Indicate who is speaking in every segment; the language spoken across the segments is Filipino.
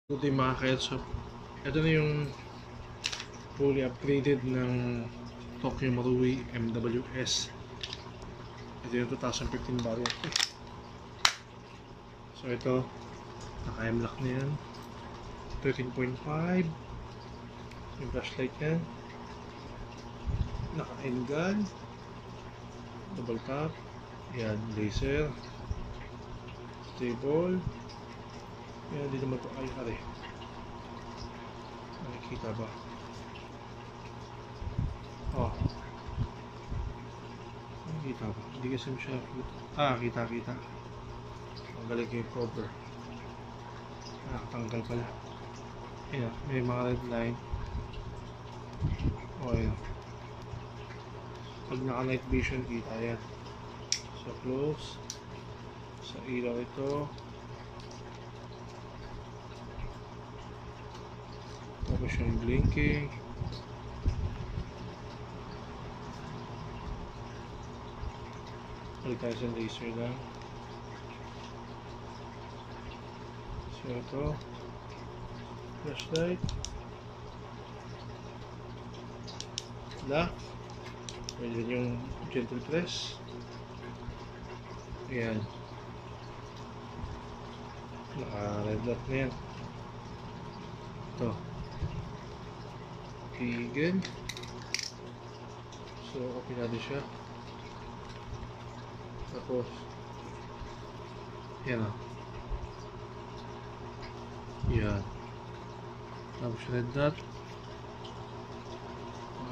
Speaker 1: Ito yung mga ketchup. Ito na yung fully upgraded ng Tokyo Marui MWS. Ito yung 2015 variant. So ito, naka-M-lock na yan. 13.5 yung flashlight yan. Naka-N-gun, double tap, yan, laser, stable. Yan, hindi naman ito ay are. Nakikita ba? Oh, nakikita ba? Hindi kasi siya kita. Ang galing yung cover. Nakatanggal pala. Ayan, may mga red line. O ayan. Pag naka night vision, kita yan. Sa close. Sa ilaw ito. Tapos yung blinking. Balik tayo sa laser lang. So ito, flashlight, lock, pwede yung gentle press. Ayan, naka red dot na yan. Ito, vegan. So open natin siya. Tapos yan o. Yan. Tapos red dot.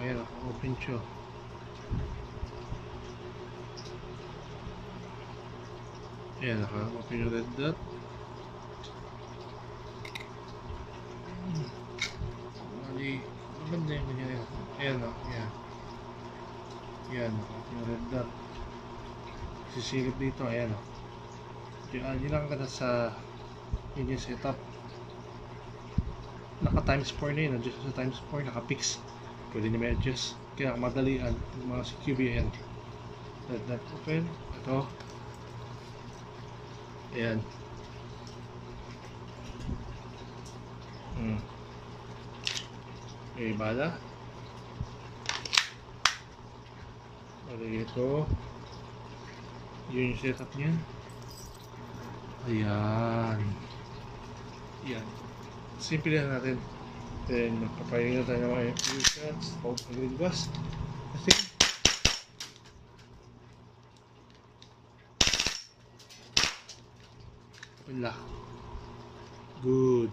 Speaker 1: Ayan o, open siya. Ayan, naka-open yung red dot. Mali, maganda yung ganyan. Ayan o, ayan. Ayan, naka-open yung red dot. Sisilip dito, ayan o. Yun lang ka na sa yun yung setup. Naka times 4 na yun, adjust sa times 4, naka fix. Pwede na may adjust. Kaya madalian yung mga CQB, ayan. Red dot open, ito. Ayan. Okay, bala. Bali ito. Yun yung setup niya. Ayan. Ayan. Simple lang natin. Then, magpapahinga tayo ng mga few shots. Pag mag-regas. Kasi, wala. Good.